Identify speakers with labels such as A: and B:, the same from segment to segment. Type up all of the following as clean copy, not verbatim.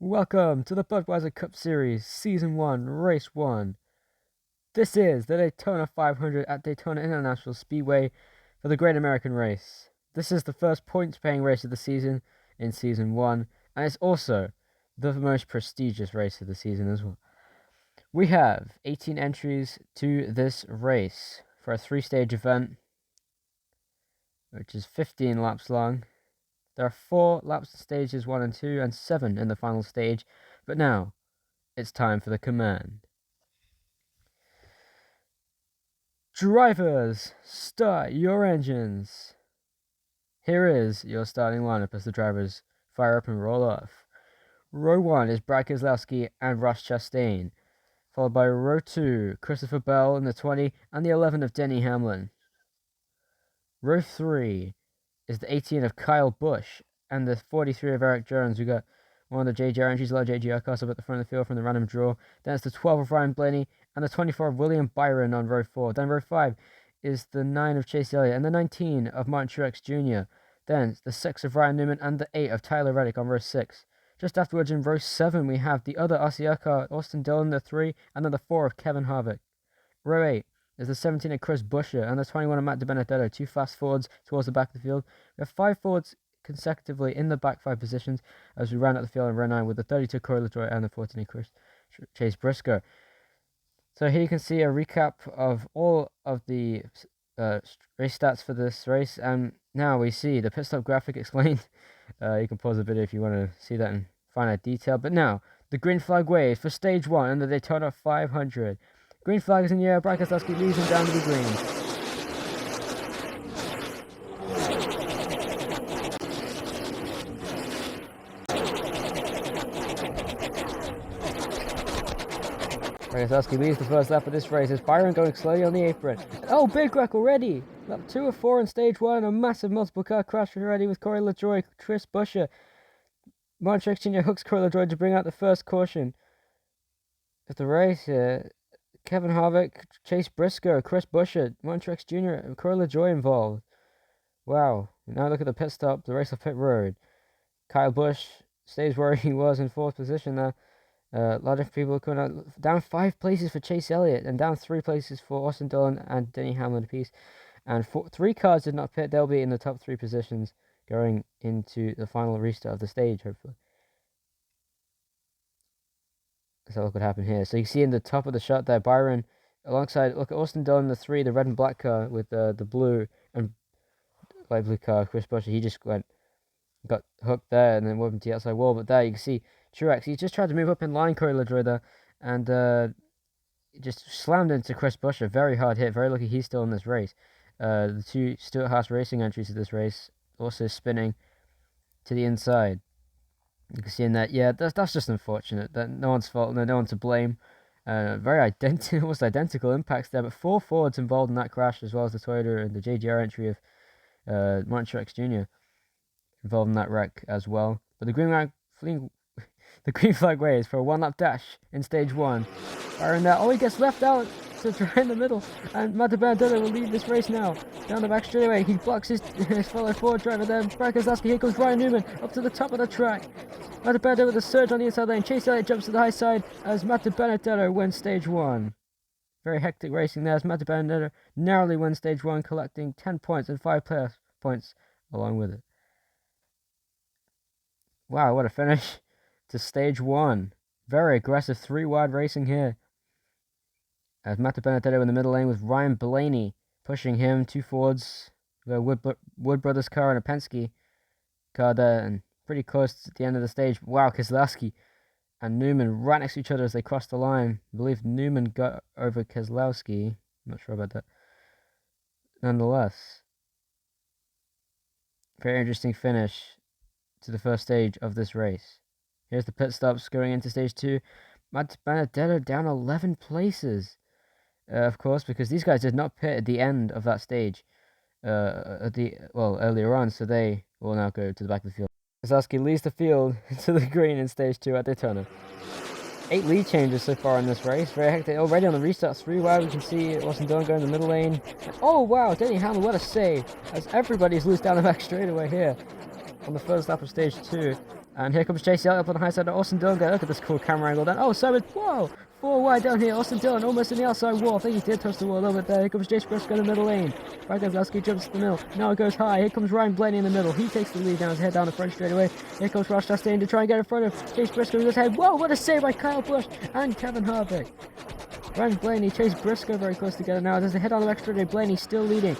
A: Welcome to the Budweiser Cup Series, Season 1, Race 1. This is the Daytona 500 at Daytona International Speedway for the Great American Race. This is the first points-paying race of the season in Season 1, and it's also the most prestigious race of the season as well. We have 18 entries to this race for a 3-stage event, which is 15 laps long. There are 4 laps in stages 1 and 2, and 7 in the final stage. But now, it's time for the command. Drivers, start your engines. Here is your starting lineup as the drivers fire up and roll off. Row 1 is Brad Keselowski and Ross Chastain, followed by row 2, Christopher Bell in the 20 and the 11 of Denny Hamlin. Row 3 is the 18 of Kyle Busch and the 43 of Erik Jones. We got one of the JGR entries, a lot of JGR cars up at the front of the field from the random draw. Then it's the 12 of Ryan Blaney and the 24 of William Byron on row 4. Then row 5 is the 9 of Chase Elliott and the 19 of Martin Truex Jr. Then the 6 of Ryan Newman and the 8 of Tyler Reddick on row 6. Just afterwards in row 7 we have the other RCR car, Austin Dillon, the 3, and then the 4 of Kevin Harvick. Row 8 is the 17 of Chris Buescher and the 21 of Matt Dibenedetto, 2 fast forwards towards the back of the field. We have 5 forwards consecutively in the back 5 positions as we round out the field in row 9 with the 32 Corey Lajoie and the 14 of Chase Briscoe. So here you can see a recap of all of the race stats for this race, and now we see the pit stop graphic explained. You can pause the video if you want to see that in finer detail. But now, the green flag waves for stage 1 in the Daytona 500. Green flag is in the air, Brad Keselowski leads him down to the green. Brad Keselowski leads the first lap of this race as Byron going slowly on the apron. Oh, big wreck already! Lap 2 of 4 in stage 1, a massive multiple car crash already with Corey Lajoie, Chris Buescher. Martin Truex Jr. hooks Corey Lajoie to bring out the first caution of the race here. Kevin Harvick, Chase Briscoe, Chris Buescher, Martin Truex Jr., and Corey Lajoie involved. Wow. Now look at the pit stop, the race off pit road. Kyle Busch stays where he was in 4th position there. A lot of people coming out. Down 5 places for Chase Elliott, and down 3 places for Austin Dillon and Denny Hamlin apiece. And 3 cars did not pit. They'll be in the top 3 positions going into the final restart of the stage, hopefully. Let's have a look what happened here. So you can see in the top of the shot there, Byron alongside, look at Austin Dillon, the 3, the red and black car with the blue and light blue car, Chris Buescher. He just got hooked there and then went into the outside wall. But there you can see Truex, he just tried to move up in line, Corey Lajoie there, and just slammed into Chris Buescher. Very hard hit. Very lucky he's still in this race. The 2 Stewart-Haas Racing entries of this race also spinning to the inside. You can see in that, yeah, that's just unfortunate. That no one's fault, no one to blame. Very almost identical impacts there, but 4 forwards involved in that crash, as well as the Toyota and the JGR entry of Martin Truex Jr. involved in that wreck as well. But the green flag waves for a 1-lap dash in stage 1. Byron there, he gets left out to try in the middle, and Matt Dibenedetto will lead this race now. Down the back straightaway, he blocks his fellow forward driver there. Brad Keselowski, here comes Ryan Newman up to the top of the track. Matt Dibenedetto with a surge on the inside lane. Chase Elliott jumps to the high side as Matt Dibenedetto wins stage 1. Very hectic racing there as Matt Dibenedetto narrowly wins stage 1, collecting 10 points and 5 playoff points along with it. Wow, what a finish to stage 1. Very aggressive 3-wide racing here. As Matt Dibenedetto in the middle lane with Ryan Blaney pushing him, 2 forwards, the Wood Brothers car and a Penske car there, and pretty close at the end of the stage. Wow, Keselowski and Newman right next to each other as they crossed the line. I believe Newman got over Keselowski. I'm not sure about that. Nonetheless, very interesting finish to the first stage of this race. Here's the pit stops going into stage 2. Matt Dibenedetto down 11 places. Of course, because these guys did not pit at the end of that stage earlier on, so they will now go to the back of the field. Keselowski leads the field to the green in stage 2 at Daytona. 8 lead changes so far in this race. Very hectic. Already on the restart, 3 wide. We can see Austin Dillon going in the middle lane. Oh, wow, Denny Hamlin, what a save. As everybody's loose down the back straightaway here on the first lap of stage 2. And here comes Chase Elliott up on the high side of Austin Dillon. Look at this cool camera angle down. Oh, so it's, whoa! 4 wide down here. Austin Dillon almost in the outside wall. I think he did touch the wall a little bit there. Here comes Chase Briscoe in the middle lane. Keselowski jumps to the middle. Now it goes high. Here comes Ryan Blaney in the middle. He takes the lead down his head down the front straight away. Here comes Ross Chastain to try and get in front of Chase Briscoe with his head. Whoa, what a save by Kyle Busch and Kevin Harvick. Ryan Blaney, Chase Briscoe very close together now. There's a hit on the extra day. Blaney still leading.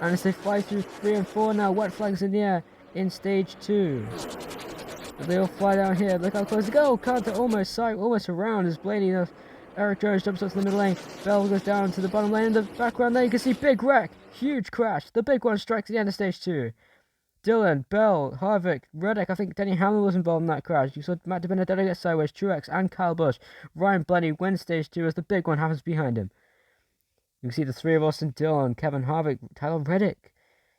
A: And as they fly through 3 and 4 now, white flags in the air in stage 2. They all fly down here. Look how close they go. Cars are almost around as Blaney knows. Erik Jones jumps up to the middle lane. Bell goes down to the bottom lane. In the background there you can see big wreck. Huge crash. The big one strikes the end of stage 2. Dillon, Bell, Harvick, Reddick. I think Denny Hamlin was involved in that crash. You saw Matt Dibenedetto get sideways. Truex and Kyle Busch. Ryan Blaney wins stage 2 as the big one happens behind him. You can see the 3 of Austin Dillon, Kevin Harvick, Tyler Reddick,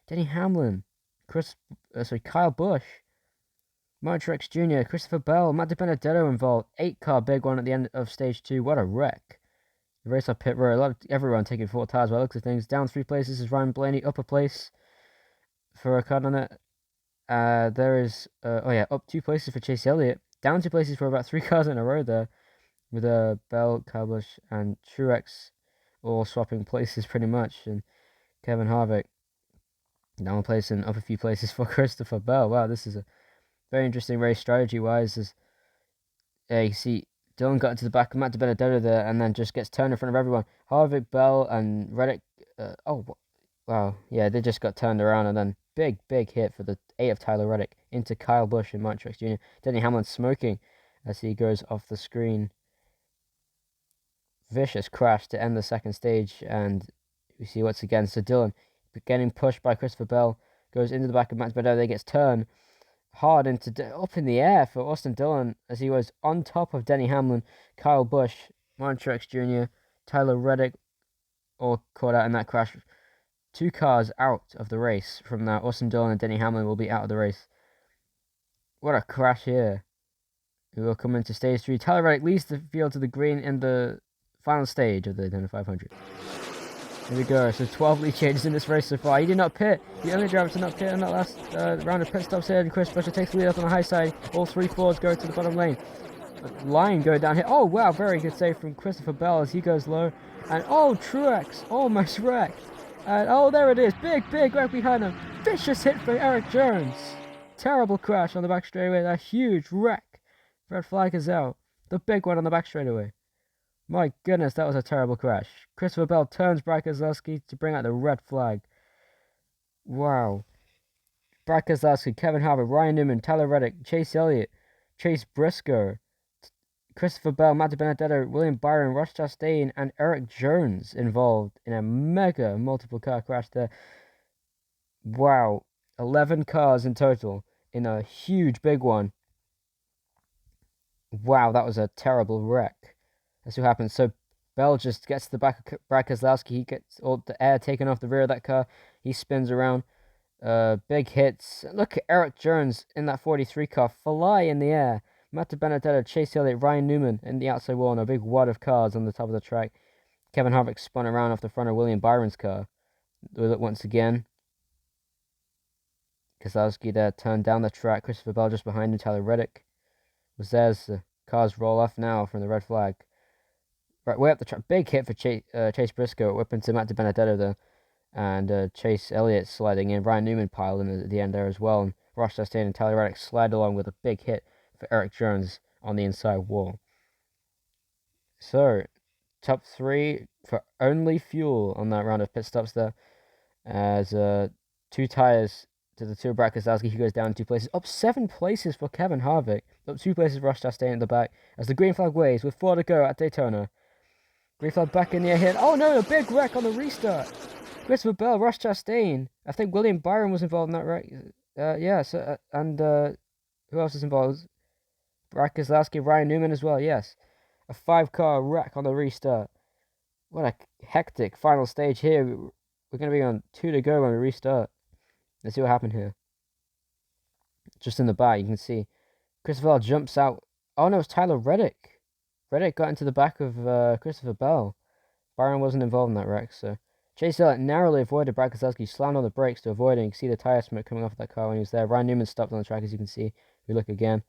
A: Denny Hamlin, Kyle Busch, Truex Jr., Christopher Bell, Matt Dibenedetto involved. 8-car big one at the end of stage 2. What a wreck. The race off pit road. Everyone taking 4 tires by the looks of things. Down 3 places is Ryan Blaney. Up a place for a cut on it. There is, up 2 places for Chase Elliott. Down 2 places for about 3 cars in a row there. With Bell, Kyle Busch, and Truex all swapping places pretty much. And Kevin Harvick down a place and up a few places for Christopher Bell. Wow, this is a very interesting race strategy-wise. You see Dillon got into the back of Matt Dibenedetto there and then just gets turned in front of everyone. Harvick, Bell, and Reddick. Wow. Yeah, they just got turned around and then big hit for the 8 of Tyler Reddick into Kyle Busch and Truex Jr. Denny Hamlin smoking as he goes off the screen. Vicious crash to end the second stage, and we see once again, so Dillon getting pushed by Christopher Bell, goes into the back of Matt Dibenedetto. They gets turned hard up in the air for Austin Dillon as he was on top of Denny Hamlin, Kyle Busch, Truex Jr., Tyler Reddick, all caught out in that crash. 2 cars out of the race from now. Austin Dillon and Denny Hamlin will be out of the race. What a crash here. We will come into stage 3. Tyler Reddick leads the field to the green in the final stage of the Daytona 500. Here we go. So 12 lead changes in this race so far. He did not pit. The only driver to not pit in that last round of pit stops here. And Chris Buescher takes the lead up on the high side. All 3 Fords go to the bottom lane. Line go down here. Oh, wow. Very good save from Christopher Bell as he goes low. And Truex almost wrecked. And there it is. Big wreck behind him. Vicious hit for Erik Jones. Terrible crash on the back straightaway. A huge wreck. Red flag is out. The big one on the back straightaway. My goodness, that was a terrible crash. Christopher Bell turns Brad Keselowski to bring out the red flag. Wow. Brad Keselowski, Kevin Harvick, Ryan Newman, Tyler Reddick, Chase Elliott, Chase Briscoe, Christopher Bell, Matt Dibenedetto, William Byron, Ross Chastain, and Erik Jones involved in a mega multiple car crash there. Wow. 11 cars in total in a huge big one. Wow, that was a terrible wreck. That's what happens. So Bell just gets to the back of Brad Keselowski. He gets all the air taken off the rear of that car. He spins around. Big hits. Look at Erik Jones in that 43 car fly in the air. Matt Dibenedetto, Chase Elliott, Ryan Newman in the outside wall and a big wad of cars on the top of the track. Kevin Harvick spun around off the front of William Byron's car. Look once again. Keselowski there turned down the track. Christopher Bell just behind him. Tyler Reddick was there as the cars roll off now from the red flag. Right, way up the track. Big hit for Chase Briscoe, whipping to Matt Dibenedetto there. And Chase Elliott sliding in. Ryan Newman piled in at the end there as well. And Ross Chastain and Tyler Reddick slide along with a big hit for Erik Jones on the inside wall. So, top 3 for only fuel on that round of pit stops there. As 2 tires to the 2 of Brad Keselowski. He goes down 2 places. Up 7 places for Kevin Harvick. Up 2 places for Ross Chastain at the back. As the green flag waves with 4 to go at Daytona. Green flag back in the air here. Oh no, a big wreck on the restart. Christopher Bell, Ross Chastain. I think William Byron was involved in that wreck. Who else is involved? Brad Keselowski, Ryan Newman as well, yes. A 5-car wreck on the restart. What a hectic final stage here. We're going to be on 2 to go when we restart. Let's see what happened here. Just in the back, you can see Christopher Bell jumps out. Oh no, it's Tyler Reddick. Reddick got into the back of Christopher Bell. Byron wasn't involved in that wreck, so Chase Elliott narrowly avoided Brad Keselowski, slammed on the brakes to avoid it. You can see the tire smoke coming off of that car when he was there. Ryan Newman stopped on the track, as you can see, We look again.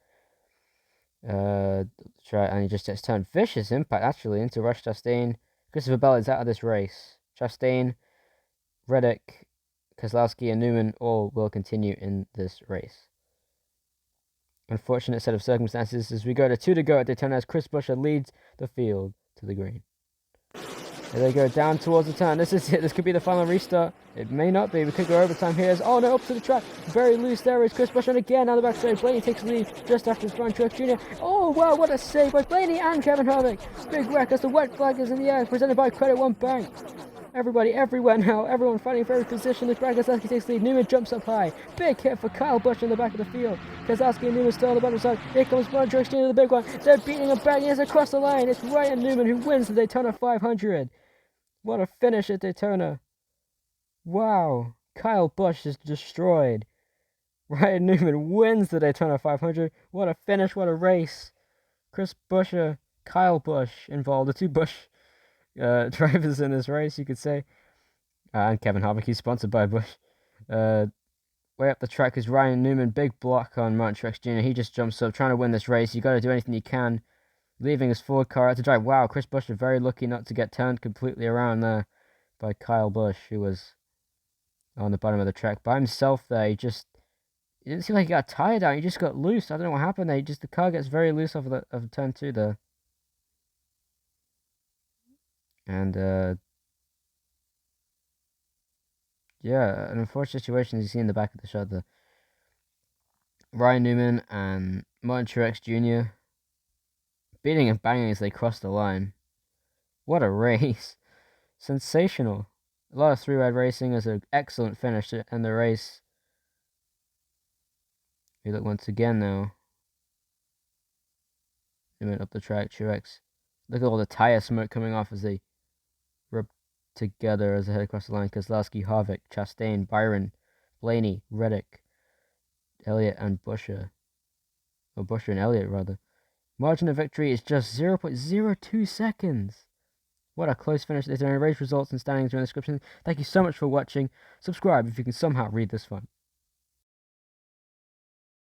A: Try, and he just gets turned. Vicious impact, actually, into Rush Chastain. Christopher Bell is out of this race. Chastain, Reddick, Keselowski, and Newman all will continue in this race. Unfortunate set of circumstances as we go to 2 to go at Daytona as Chris Buescher leads the field to the green. Here they go down towards the turn. This is it. This could be the final restart. It may not be. We could go overtime here. Oh no, up to the track. Very loose there is Chris Buescher. And again, on the backside, Blaney takes the lead just after his front. Truex Jr. Oh wow, what a save by Blaney and Kevin Harvick. Big wreck as the wet flag is in the air. Presented by Credit One Bank. Everybody, everywhere now. Everyone fighting for every position. As Keselowski takes the lead. Newman jumps up high. Big hit for Kyle Busch in the back of the field. Keselowski and Newman still on the bottom side. Here comes Truex Jr. the big one. They're beating him back. He's across the line. It's Ryan Newman who wins the Daytona 500. What a finish at Daytona. Wow. Kyle Busch is destroyed. Ryan Newman wins the Daytona 500. What a finish. What a race. Chris Buescher, Kyle Busch involved. The two Busch drivers in this race, you could say. And Kevin Harvick, he's sponsored by Busch. Way up the track is Ryan Newman. Big block on Truex Jr. He just jumps up, trying to win this race. You got to do anything you can. Leaving his Ford car out to drive. Wow, Chris Buescher very lucky not to get turned completely around there by Kyle Busch, who was on the bottom of the track by himself there. It didn't seem like he got tired out. He just got loose. I don't know what happened there. The car gets very loose off of turn 2 there. And yeah, an unfortunate situation as you see in the back of the shot there. Ryan Newman and Truex Jr. beating and banging as they cross the line. What a race. Sensational. A lot of three-ride racing as an excellent finish to end the race. We look once again now. They went up the track, Truex. Look at all the tire smoke coming off as they rub together as they head across the line. Keselowski, Harvick, Chastain, Byron, Blaney, Reddick, Elliott, and Buescher. Or Buescher and Elliott, rather. Margin of victory is just 0.02 seconds. What a close finish. There's race results and standings in the description. Thank you so much for watching. Subscribe if you can somehow read this fun.